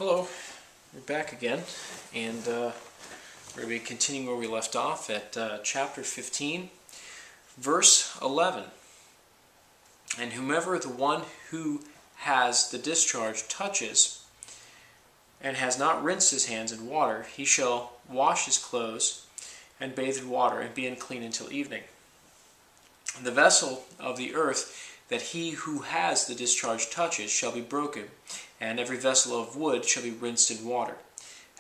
Hello, we're back again, and we're going to be continuing where we left off at chapter 15, verse 11. And whomever the one who has the discharge touches, and has not rinsed his hands in water, he shall wash his clothes and bathe in water, and be unclean until evening. And the vessel of the earth that he who has the discharge touches shall be broken, and every vessel of wood shall be rinsed in water.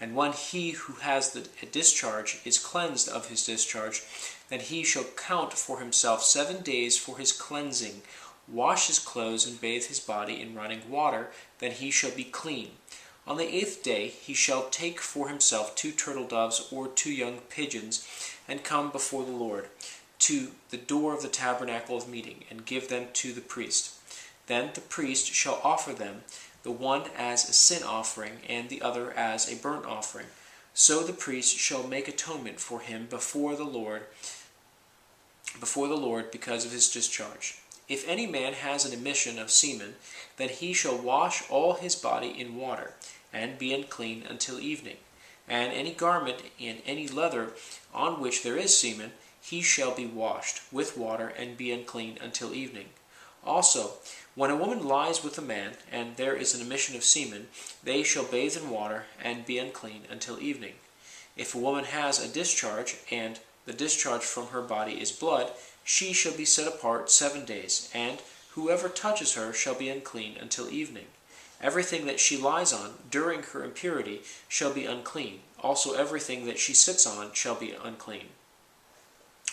And when he who has the discharge is cleansed of his discharge, then he shall count for himself 7 days for his cleansing, wash his clothes, and bathe his body in running water, then he shall be clean. On the 8th day he shall take for himself 2 turtle doves or 2 young pigeons, and come before the Lord to the door of the tabernacle of meeting, and give them to the priest. Then the priest shall offer them, the one as a sin offering, and the other as a burnt offering. So the priest shall make atonement for him before the Lord because of his discharge. If any man has an emission of semen, then he shall wash all his body in water, and be unclean until evening. And any garment and any leather on which there is semen, he shall be washed with water, and be unclean until evening. Also, when a woman lies with a man, and there is an emission of semen, they shall bathe in water, and be unclean until evening. If a woman has a discharge, and the discharge from her body is blood, she shall be set apart 7 days, and whoever touches her shall be unclean until evening. Everything that she lies on during her impurity shall be unclean. Also everything that she sits on shall be unclean.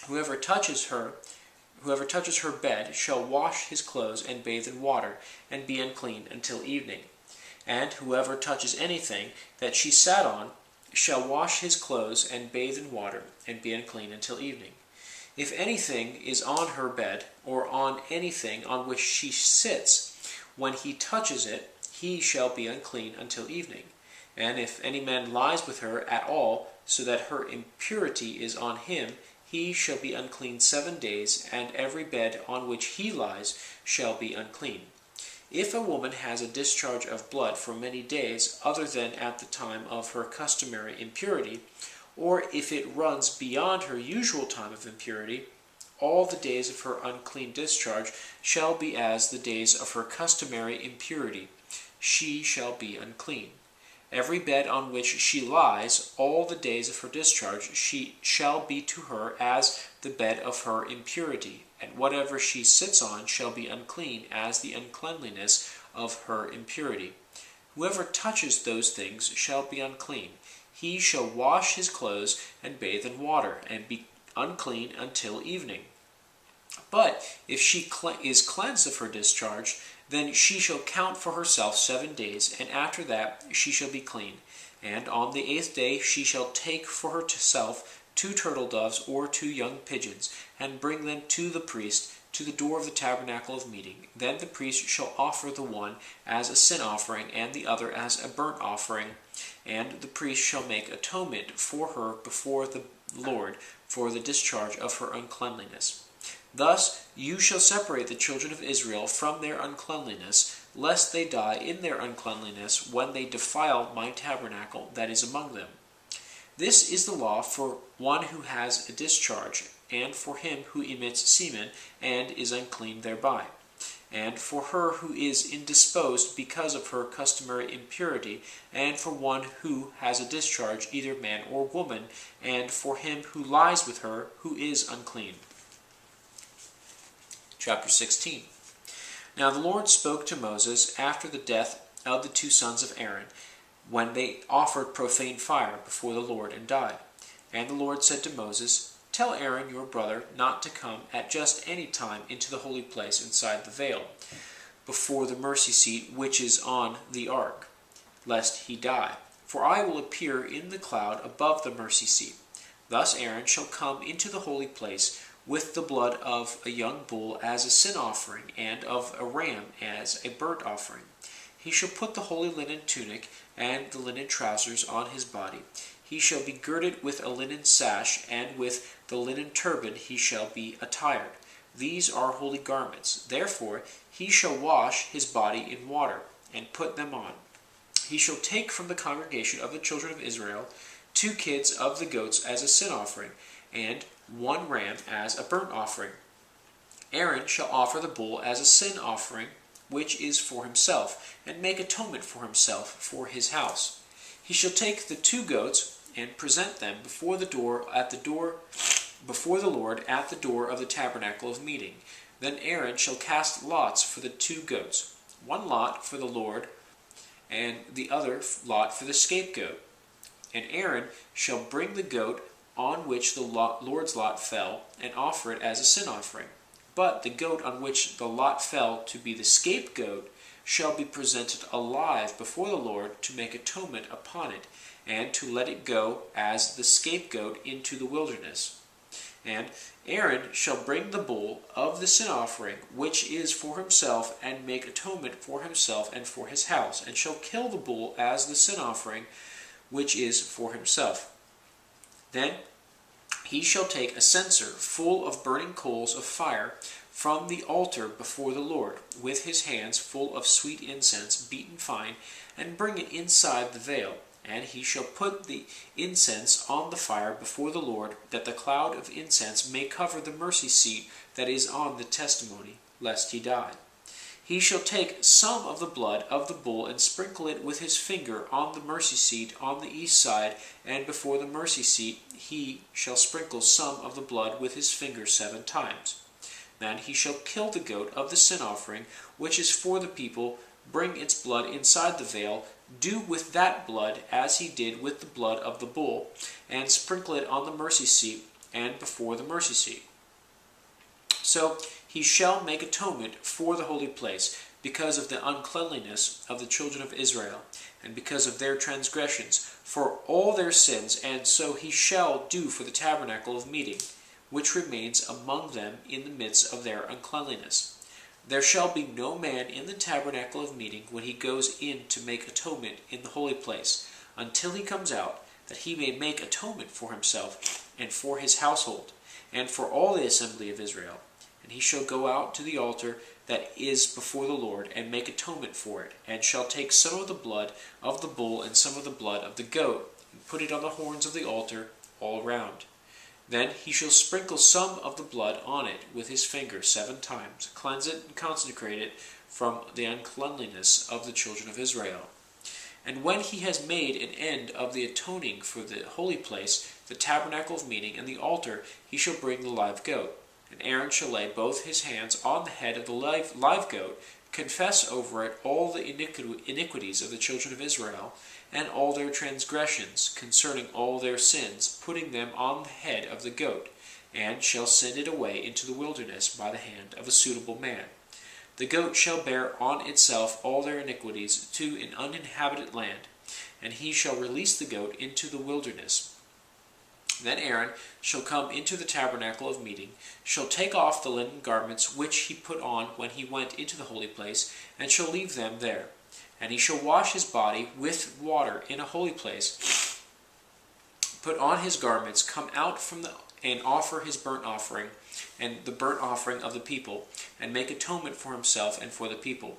Whoever touches her bed shall wash his clothes and bathe in water, and be unclean until evening. And whoever touches anything that she sat on shall wash his clothes and bathe in water, and be unclean until evening. If anything is on her bed, or on anything on which she sits, when he touches it, he shall be unclean until evening. And if any man lies with her at all, so that her impurity is on him, he shall be unclean 7 days, and every bed on which he lies shall be unclean. If a woman has a discharge of blood for many days, other than at the time of her customary impurity, or if it runs beyond her usual time of impurity, all the days of her unclean discharge shall be as the days of her customary impurity. She shall be unclean. Every bed on which she lies, all the days of her discharge, she shall be to her as the bed of her impurity, and whatever she sits on shall be unclean as the uncleanliness of her impurity. Whoever touches those things shall be unclean. He shall wash his clothes and bathe in water, and be unclean until evening. But if she is cleansed of her discharge, then she shall count for herself 7 days, and after that she shall be clean. And on the 8th day she shall take for herself 2 turtle doves or 2 young pigeons, and bring them to the priest, to the door of the tabernacle of meeting. Then the priest shall offer the one as a sin offering, and the other as a burnt offering. And the priest shall make atonement for her before the Lord for the discharge of her uncleanliness. Thus you shall separate the children of Israel from their uncleanliness, lest they die in their uncleanliness when they defile my tabernacle that is among them. This is the law for one who has a discharge, and for him who emits semen, and is unclean thereby, and for her who is indisposed because of her customary impurity, and for one who has a discharge, either man or woman, and for him who lies with her who is unclean. Chapter 16. Now the Lord spoke to Moses after the death of the 2 sons of Aaron, when they offered profane fire before the Lord and died. And the Lord said to Moses, Tell Aaron your brother not to come at just any time into the holy place inside the veil, before the mercy seat which is on the ark, lest he die. For I will appear in the cloud above the mercy seat. Thus Aaron shall come into the holy place with the blood of a young bull as a sin offering, and of a ram as a burnt offering. He shall put the holy linen tunic and the linen trousers on his body. He shall be girded with a linen sash, and with the linen turban he shall be attired. These are holy garments. Therefore he shall wash his body in water, and put them on. He shall take from the congregation of the children of Israel 2 kids of the goats as a sin offering, and 1 ram as a burnt offering. Aaron shall offer the bull as a sin offering, which is for himself, and make atonement for himself for his house. He shall take the 2 goats and present them before the Lord at the door of the tabernacle of meeting. Then Aaron shall cast lots for the 2 goats, 1 lot for the Lord, and the other lot for the scapegoat. And Aaron shall bring the goat on which the Lord's lot fell, and offer it as a sin offering. But the goat on which the lot fell to be the scapegoat shall be presented alive before the Lord to make atonement upon it, and to let it go as the scapegoat into the wilderness. And Aaron shall bring the bull of the sin offering, which is for himself, and make atonement for himself and for his house, and shall kill the bull as the sin offering, which is for himself. Then he shall take a censer full of burning coals of fire from the altar before the Lord, with his hands full of sweet incense beaten fine, and bring it inside the veil. And he shall put the incense on the fire before the Lord, that the cloud of incense may cover the mercy seat that is on the testimony, lest he die. He shall take some of the blood of the bull and sprinkle it with his finger on the mercy seat on the east side, and before the mercy seat he shall sprinkle some of the blood with his finger 7 times. Then he shall kill the goat of the sin offering, which is for the people, bring its blood inside the veil, do with that blood as he did with the blood of the bull, and sprinkle it on the mercy seat and before the mercy seat. So he shall make atonement for the holy place, because of the uncleanliness of the children of Israel, and because of their transgressions, for all their sins, and so he shall do for the tabernacle of meeting, which remains among them in the midst of their uncleanliness. There shall be no man in the tabernacle of meeting when he goes in to make atonement in the holy place, until he comes out, that he may make atonement for himself, and for his household, and for all the assembly of Israel. And he shall go out to the altar that is before the Lord, and make atonement for it, and shall take some of the blood of the bull and some of the blood of the goat, and put it on the horns of the altar all round. Then he shall sprinkle some of the blood on it with his finger 7 times, cleanse it and consecrate it from the uncleanliness of the children of Israel. And when he has made an end of the atoning for the holy place, the tabernacle of meeting, and the altar, he shall bring the live goat. And Aaron shall lay both his hands on the head of the live goat, confess over it all the iniquities of the children of Israel, and all their transgressions concerning all their sins, putting them on the head of the goat, and shall send it away into the wilderness by the hand of a suitable man. The goat shall bear on itself all their iniquities to an uninhabited land, and he shall release the goat into the wilderness. Then Aaron shall come into the tabernacle of meeting, shall take off the linen garments which he put on when he went into the holy place, and shall leave them there. And he shall wash his body with water in a holy place, put on his garments, come out and offer his burnt offering, and the burnt offering of the people, and make atonement for himself and for the people.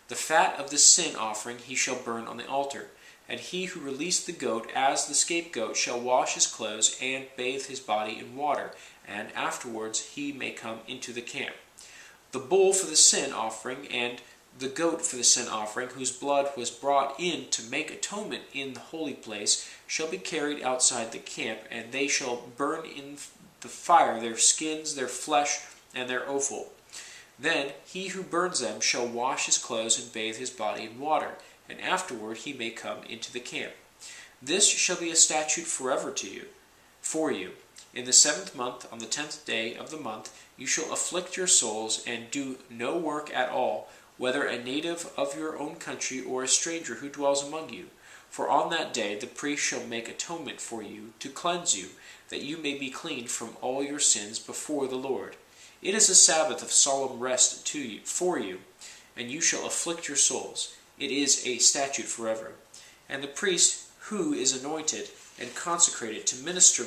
The fat of the sin offering he shall burn on the altar. And he who released the goat as the scapegoat shall wash his clothes and bathe his body in water, and afterwards he may come into the camp. The bull for the sin offering and the goat for the sin offering, whose blood was brought in to make atonement in the holy place, shall be carried outside the camp, and they shall burn in the fire their skins, their flesh, and their offal. Then he who burns them shall wash his clothes and bathe his body in water, and afterward he may come into the camp. This shall be a statute forever for you. In the 7th month, on the 10th day of the month, you shall afflict your souls, and do no work at all, whether a native of your own country or a stranger who dwells among you. For on that day the priest shall make atonement for you, to cleanse you, that you may be clean from all your sins before the Lord. It is a Sabbath of solemn rest for you, and you shall afflict your souls. It is a statute forever. And the priest who is anointed and consecrated to minister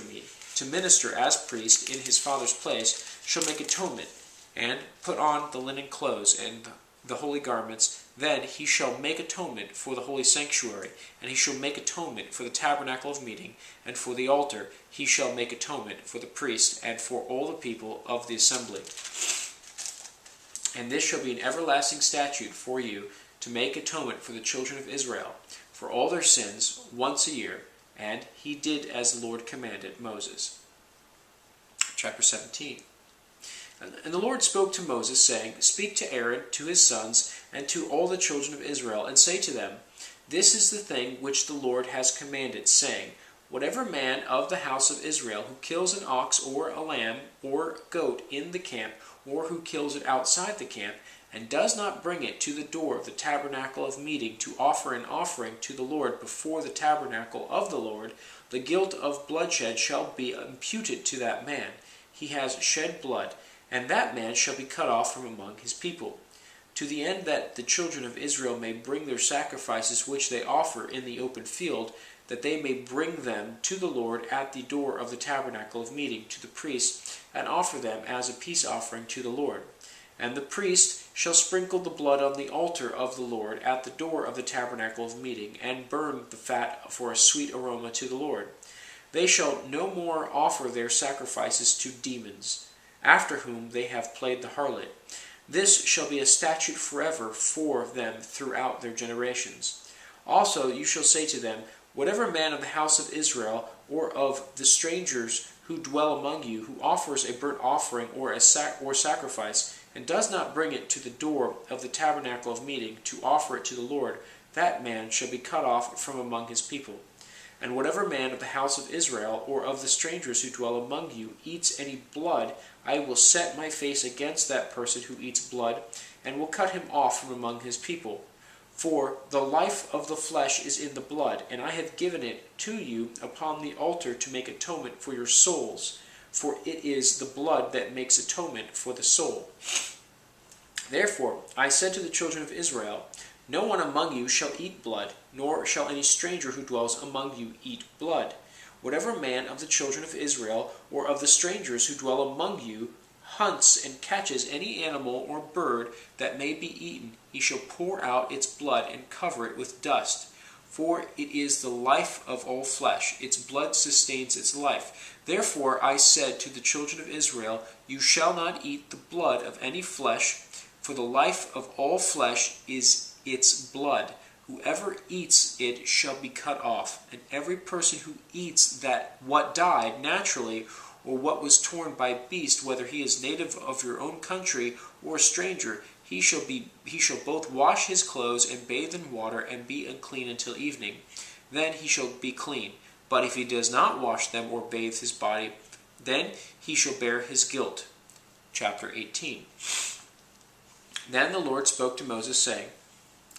as priest in his father's place, shall make atonement, and put on the linen clothes and the holy garments, Then he shall make atonement for the holy sanctuary, and he shall make atonement for the tabernacle of meeting, and for the altar he shall make atonement for the priest, and for all the people of the assembly. And this shall be an everlasting statute for you, to make atonement for the children of Israel, for all their sins, once a year. And he did as the Lord commanded Moses. Chapter 17. And the Lord spoke to Moses, saying, Speak to Aaron, to his sons, and to all the children of Israel, and say to them, This is the thing which the Lord has commanded, saying, Whatever man of the house of Israel who kills an ox or a lamb or goat in the camp, or who kills it outside the camp, and does not bring it to the door of the tabernacle of meeting to offer an offering to the Lord before the tabernacle of the Lord, the guilt of bloodshed shall be imputed to that man. He has shed blood, and that man shall be cut off from among his people. To the end that the children of Israel may bring their sacrifices which they offer in the open field, that they may bring them to the Lord at the door of the tabernacle of meeting to the priest, and offer them as a peace offering to the Lord. And the priest shall sprinkle the blood on the altar of the Lord at the door of the tabernacle of meeting, and burn the fat for a sweet aroma to the Lord. They shall no more offer their sacrifices to demons, after whom they have played the harlot. This shall be a statute forever for them throughout their generations. Also you shall say to them, Whatever man of the house of Israel, or of the strangers who dwell among you, who offers a burnt offering or sacrifice, and does not bring it to the door of the tabernacle of meeting to offer it to the Lord, that man shall be cut off from among his people. And whatever man of the house of Israel, or of the strangers who dwell among you, eats any blood, I will set my face against that person who eats blood, and will cut him off from among his people. For the life of the flesh is in the blood, and I have given it to you upon the altar to make atonement for your souls. For it is the blood that makes atonement for the soul. Therefore I said to the children of Israel, No one among you shall eat blood, nor shall any stranger who dwells among you eat blood. Whatever man of the children of Israel, or of the strangers who dwell among you, hunts and catches any animal or bird that may be eaten, he shall pour out its blood and cover it with dust. For it is the life of all flesh, its blood sustains its life. Therefore I said to the children of Israel, You shall not eat the blood of any flesh, for the life of all flesh is its blood. Whoever eats it shall be cut off, and every person who eats that what died naturally, or what was torn by beast, whether he is native of your own country or a stranger, he shall both wash his clothes and bathe in water and be unclean until evening. Then he shall be clean. But if he does not wash them or bathe his body, then he shall bear his guilt. Chapter 18. Then the Lord spoke to Moses, saying,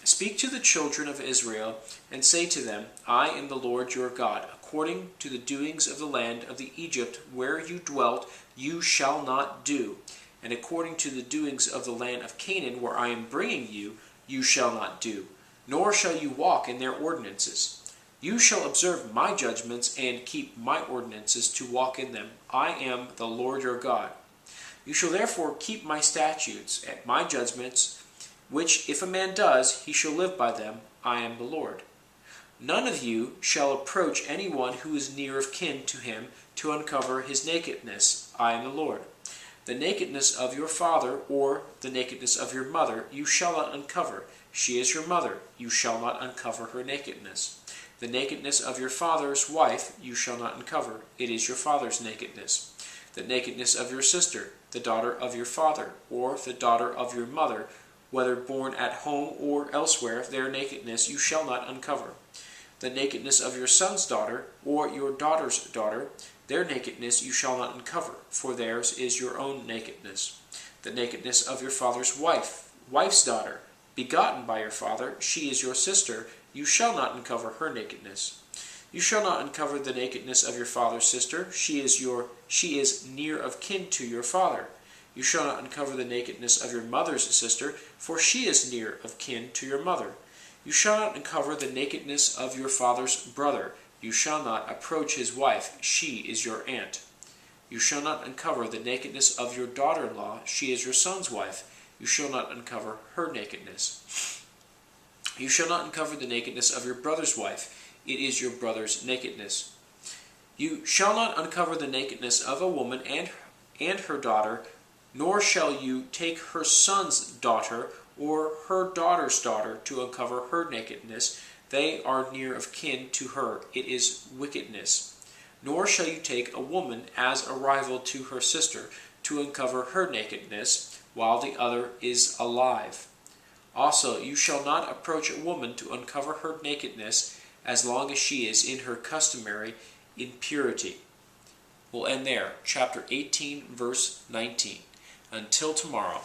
Speak to the children of Israel, and say to them, I am the Lord your God. According to the doings of the land of the Egypt where you dwelt, you shall not do. And according to the doings of the land of Canaan, where I am bringing you, you shall not do, nor shall you walk in their ordinances. You shall observe my judgments and keep my ordinances to walk in them. I am the Lord your God. You shall therefore keep my statutes and my judgments, which if a man does, he shall live by them. I am the Lord. None of you shall approach anyone who is near of kin to him to uncover his nakedness. I am the Lord. The nakedness of your father or the nakedness of your mother you shall not uncover. She is your mother. You shall not uncover her nakedness. The nakedness of your father's wife you shall not uncover. It is your father's nakedness. The nakedness of your sister, the daughter of your father, or the daughter of your mother, whether born at home or elsewhere, their nakedness you shall not uncover. The nakedness of your son's daughter, or your daughter's daughter, their nakedness you shall not uncover, for theirs is your own nakedness. The nakedness of your father's wife's daughter, begotten by your father, she is your sister, you shall not uncover her nakedness. You shall not uncover the nakedness of your father's sister, she is near of kin to your father. You shall not uncover the nakedness of your mother's sister, for she is near of kin to your mother. You shall not uncover the nakedness of your father's brother. You shall not approach his wife, she is your aunt. You shall not uncover the nakedness of your daughter-in-law, she is your son's wife. You shall not uncover her nakedness. You shall not uncover the nakedness of your brother's wife. It is your brother's nakedness. You shall not uncover the nakedness of a woman and her daughter, nor shall you take her son's daughter or her daughter's daughter to uncover her nakedness. They are near of kin to her. It is wickedness. Nor shall you take a woman as a rival to her sister to uncover her nakedness while the other is alive. Also, you shall not approach a woman to uncover her nakedness as long as she is in her customary impurity. We'll end there. Chapter 18, verse 19. Until tomorrow.